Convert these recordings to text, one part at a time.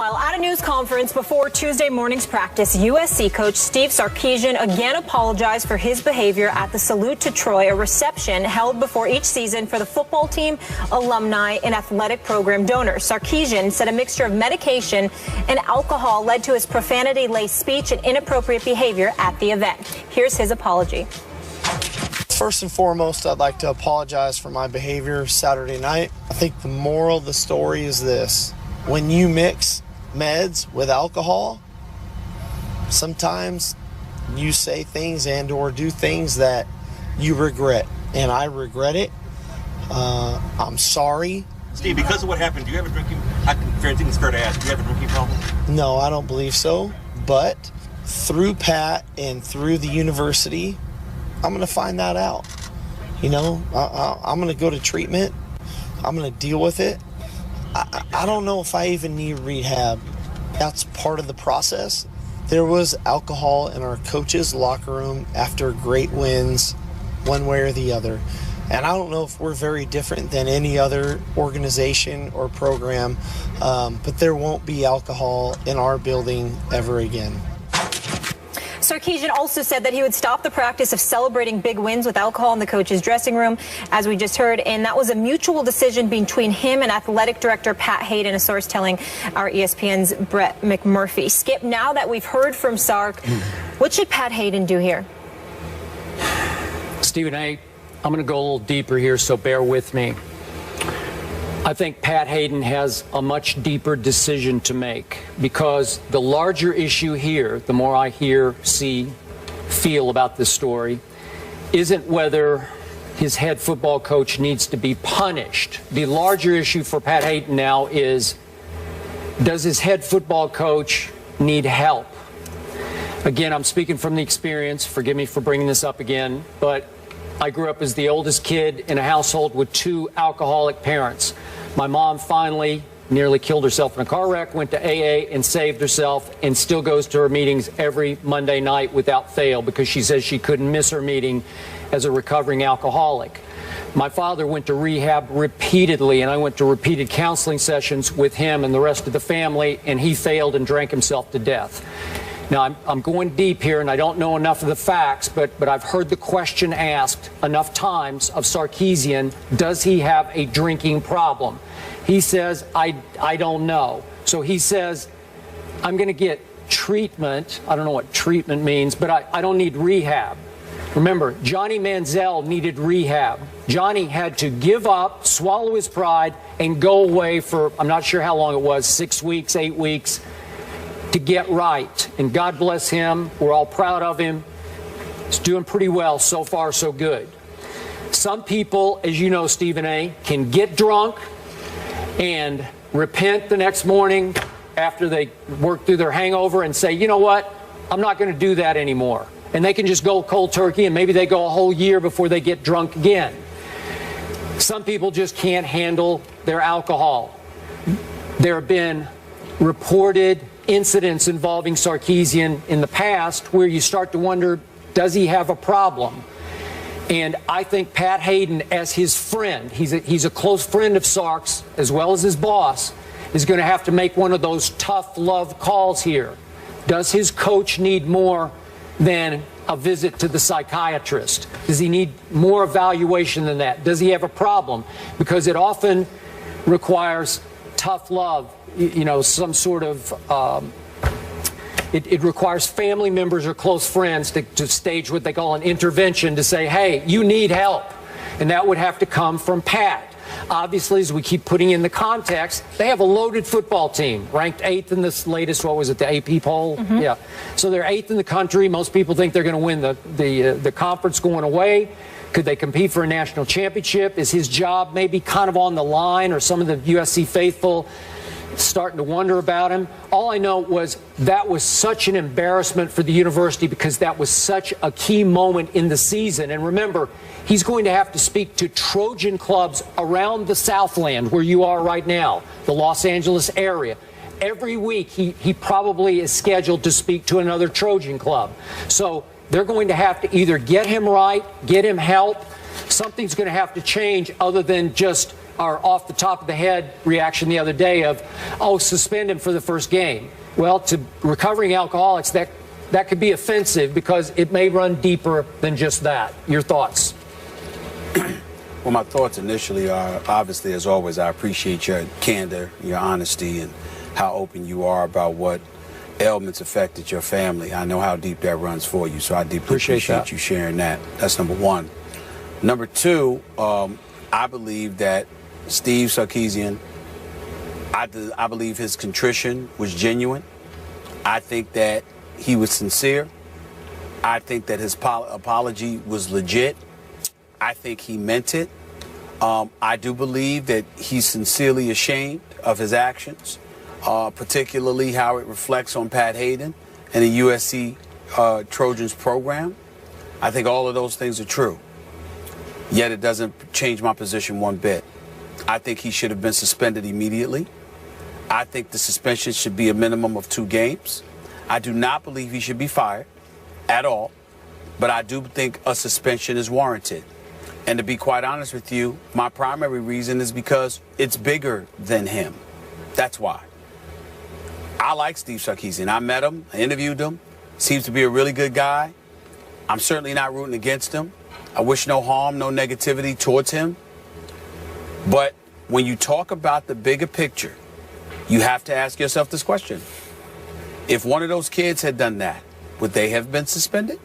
Meanwhile, at a news conference before Tuesday morning's practice, USC coach Steve Sarkisian again apologized for his behavior at the Salute to Troy, a reception held before each season for the football team, alumni, and athletic program donors. Sarkisian said a mixture of medication and alcohol led to his profanity-laced speech and inappropriate behavior at the event. Here's his apology. First and foremost, I'd like to apologize for my behavior Saturday night. I think the moral of the story is this. When you mix meds with alcohol, sometimes you say things and or do things that you regret. And I regret it. I'm sorry. Steve, because of what happened, do you have a drinking, I think it's fair to ask, do you have a drinking problem? No, I don't believe so. But through Pat and through the university, I'm going to find that out. You know, I'm going to go to treatment. I'm going to deal with it. I don't know if I even need rehab. That's part of the process. There was alcohol in our coaches' locker room after great wins, one way or the other. And I don't know if we're very different than any other organization or program, but there won't be alcohol in our building ever again. Sarkisian also said that he would stop the practice of celebrating big wins with alcohol in the coach's dressing room, as we just heard, and that was a mutual decision between him and athletic director Pat Haden, a source telling our ESPN's Brett McMurphy. Skip, now that we've heard from Sark, what should Pat Haden do here? Stephen A., I'm going to go a little deeper here, so bear with me. I think Pat Haden has a much deeper decision to make, because the larger issue here, the more I hear, see, feel about this story, isn't whether his head football coach needs to be punished. The larger issue for Pat Haden now is, does his head football coach need help? Again, I'm speaking from the experience. Forgive me for bringing this up again, but I grew up as the oldest kid in a household with two alcoholic parents. My mom finally nearly killed herself in a car wreck, went to AA and saved herself, and still goes to her meetings every Monday night without fail because she says she couldn't miss her meeting as a recovering alcoholic. My father went to rehab repeatedly, and I went to repeated counseling sessions with him and the rest of the family, and he failed and drank himself to death. Now, I'm going deep here, and I don't know enough of the facts, but I've heard the question asked enough times of Sarkisian, does he have a drinking problem? He says, I don't know. So he says, I'm going to get treatment. I don't know what treatment means, but I don't need rehab. Remember, Johnny Manziel needed rehab. Johnny had to give up, swallow his pride, and go away for, I'm not sure how long it was, 6 weeks, 8 weeks, to get right. And God bless him. We're all proud of him. He's doing pretty well. So far, so good. Some people, as you know, Stephen A., can get drunk and repent the next morning after they work through their hangover and say, you know what, I'm not going to do that anymore. And they can just go cold turkey, and maybe they go a whole year before they get drunk again. Some people just can't handle their alcohol. There have been reported incidents involving Sarkisian in the past where you start to wonder, does he have a problem? And I think Pat Haden, as his friend, he's a close friend of Sark's as well as his boss, is going to have to make one of those tough love calls here. Does his coach need more than a visit to the psychiatrist? Does he need more evaluation than that? Does he have a problem? Because it often requires tough love, you know, some sort of, it requires family members or close friends to stage what they call an intervention to say, hey, you need help. And that would have to come from Pat. Obviously, as we keep putting in the context, they have a loaded football team, ranked 8th in this latest, what was it, the AP poll? Mm-hmm. Yeah. So they're 8th in the country. Most people think they're going to win the conference going away. Could they compete for a national championship? Is his job maybe kind of on the line, or some of the USC faithful starting to wonder about him? All I know was that was such an embarrassment for the university because that was such a key moment in the season. And remember, he's going to have to speak to Trojan clubs around the Southland where you are right now, the Los Angeles area. Every week he probably is scheduled to speak to another Trojan club. So they're going to have to either get him right, get him help. Something's going to have to change other than just our off the top of the head reaction the other day of, oh, suspend him for the first game. Well, to recovering alcoholics, that could be offensive because it may run deeper than just that. Your thoughts? Well, my thoughts initially are, obviously, as always, I appreciate your candor, your honesty, and how open you are about what ailments affected your family. I know how deep that runs for you, so I deeply appreciate you sharing that. That's number one. Number two, I believe that Steve Sarkisian, I believe his contrition was genuine. I think that he was sincere. I think that his apology was legit. I think he meant it. I do believe that he's sincerely ashamed of his actions, particularly how it reflects on Pat Haden and the USC Trojans program. I think all of those things are true. Yet it doesn't change my position one bit. I think he should have been suspended immediately. I think the suspension should be a minimum of 2 games. I do not believe he should be fired at all, but I do think a suspension is warranted. And to be quite honest with you, my primary reason is because it's bigger than him. That's why. I like Steve Sarkisian. I met him, I interviewed him. Seems to be a really good guy. I'm certainly not rooting against him. I wish no harm, no negativity towards him. But when you talk about the bigger picture, you have to ask yourself this question. If one of those kids had done that, would they have been suspended?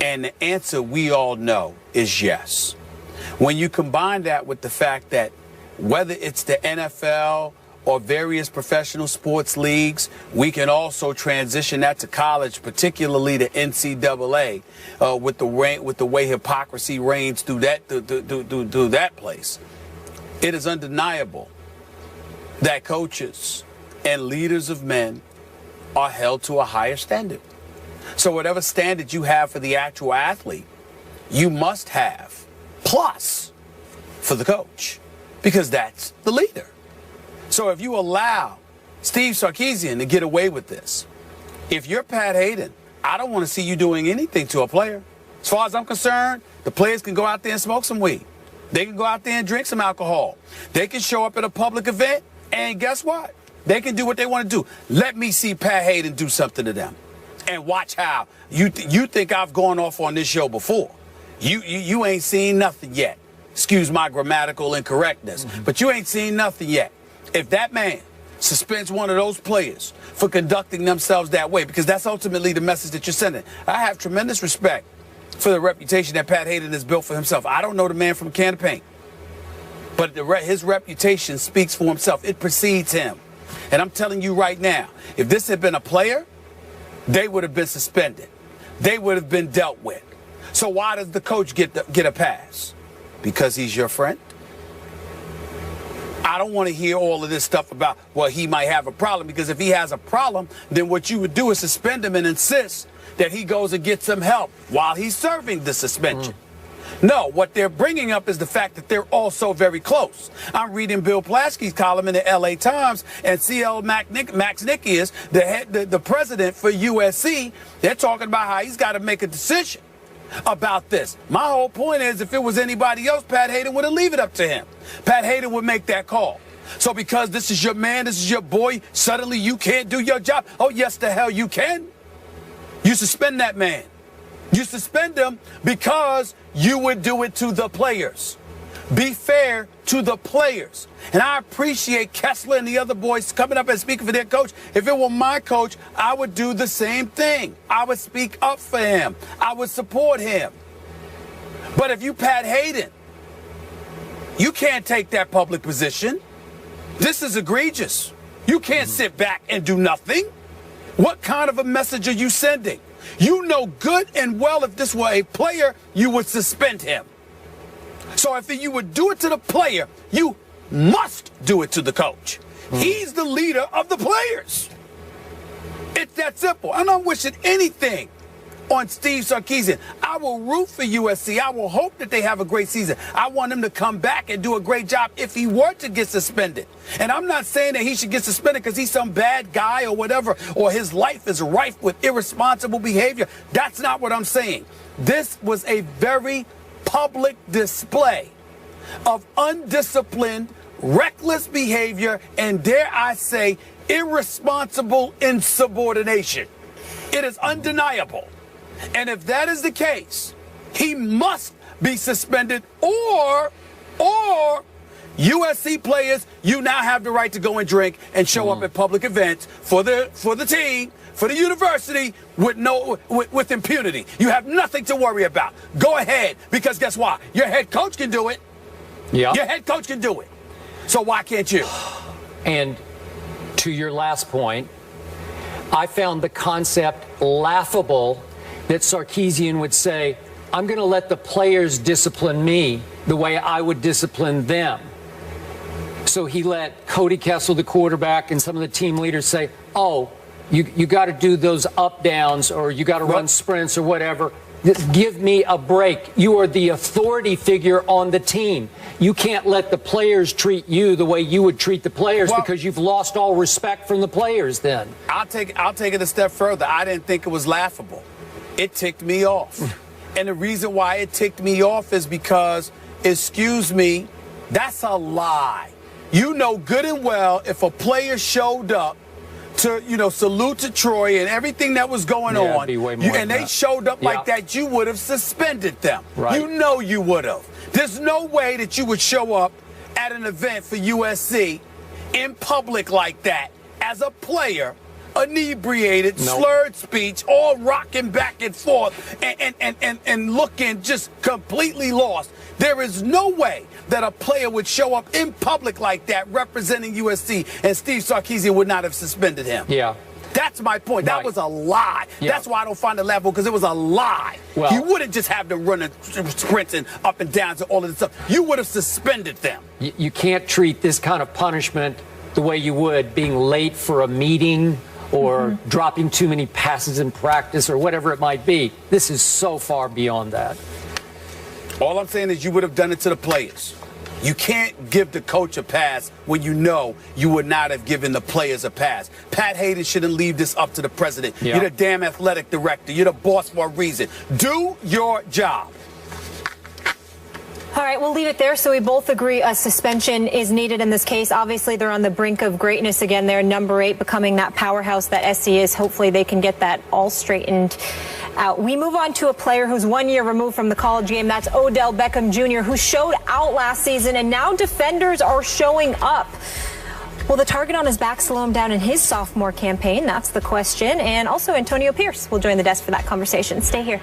And the answer we all know is yes. When you combine that with the fact that whether it's the NFL or various professional sports leagues, we can also transition that to college, particularly the NCAA, with the way hypocrisy reigns through that place. It is undeniable that coaches and leaders of men are held to a higher standard. So whatever standard you have for the actual athlete, you must have plus for the coach, because that's the leader. So if you allow Steve Sarkisian to get away with this, if you're Pat Haden, I don't want to see you doing anything to a player. As far as I'm concerned, the players can go out there and smoke some weed. They can go out there and drink some alcohol. They can show up at a public event, and guess what? They can do what they want to do. Let me see Pat Haden do something to them. And watch how. You think I've gone off on this show before. You ain't seen nothing yet. Excuse my grammatical incorrectness, but you ain't seen nothing yet. If that man suspends one of those players for conducting themselves that way, because that's ultimately the message that you're sending. I have tremendous respect for the reputation that Pat Haden has built for himself. I don't know the man from a can of paint, but his reputation speaks for himself. It precedes him. And I'm telling you right now, if this had been a player, they would have been suspended. They would have been dealt with. So why does the coach get a pass? Because he's your friend? I don't want to hear all of this stuff about, well, he might have a problem, because if he has a problem, then what you would do is suspend him and insist that he goes and gets some help while he's serving the suspension. No, what they're bringing up is the fact that they're all so very close. I'm reading Bill Plaschke's column in the LA Times, and C.L. Max Nicky, the president for USC, they're talking about how he's got to make a decision about this. My whole point is, if it was anybody else, Pat Haden would have leave it up to him. Pat Haden would make that call. So because this is your man, this is your boy, suddenly you can't do your job. Oh, yes, the hell you can. You suspend that man. You suspend him because you would do it to the players. Be fair to the players. And I appreciate Kessler and the other boys coming up and speaking for their coach. If it were my coach, I would do the same thing. I would speak up for him. I would support him. But if you Pat Haden, you can't take that public position. This is egregious. You can't sit back and do nothing. What kind of a message are you sending? You know good and well if this were a player, you would suspend him. So if you would do it to the player, you must do it to the coach. He's the leader of the players. It's that simple. I'm not wishing anything on Steve Sarkisian. I will root for USC. I will hope that they have a great season. I want him to come back and do a great job if he were to get suspended. And I'm not saying that he should get suspended because he's some bad guy or whatever, or his life is rife with irresponsible behavior. That's not what I'm saying. This was a very public display of undisciplined, reckless behavior, and dare I say, irresponsible insubordination. It is undeniable. And if that is the case, he must be suspended, or USC players, you now have the right to go and drink and show up at public events for the team, for the university with impunity. You have nothing to worry about. Go ahead, because guess what? Your head coach can do it. Yeah. Your head coach can do it. So why can't you? And to your last point, I found the concept laughable that Sarkisian would say, I'm going to let the players discipline me the way I would discipline them. So he let Cody Kessel, the quarterback, and some of the team leaders say, oh, you got to do those up downs, or you got to run sprints or whatever. Give me a break. You are the authority figure on the team. You can't let the players treat you the way you would treat the players, because you've lost all respect from the players then. I'll take it a step further. I didn't think it was laughable. It ticked me off. And the reason why it ticked me off is because, excuse me, that's a lie. You know good and well, if a player showed up to, salute to Troy and everything that was going on, and they showed up like that, you would have suspended them. Right. You know you would have. There's no way that you would show up at an event for USC in public like that as a player, inebriated, slurred speech, all rocking back and forth, and looking just completely lost. There is no way that a player would show up in public like that representing USC, and Steve Sarkisian would not have suspended him. Yeah. That's my point. That was a lie. Yeah. That's why I don't find it laughable, because it was a lie. Well, you wouldn't just have them running, sprinting up and down and all of this stuff. You would have suspended them. You can't treat this kind of punishment the way you would being late for a meeting or dropping too many passes in practice or whatever it might be. This is so far beyond that. All I'm saying is you would have done it to the players. You can't give the coach a pass when you know you would not have given the players a pass. Pat Haden shouldn't leave this up to the president. Yeah. You're the damn athletic director. You're the boss for a reason. Do your job. All right, we'll leave it there. So we both agree a suspension is needed in this case. Obviously, they're on the brink of greatness again. They're number 8, becoming that powerhouse that SC is. Hopefully, they can get that all straightened out. We move on to a player who's 1 year removed from the college game. That's Odell Beckham Jr., who showed out last season, and now defenders are showing up. Will the target on his back slow him down in his sophomore campaign? That's the question. And also, Antonio Pierce will join the desk for that conversation. Stay here.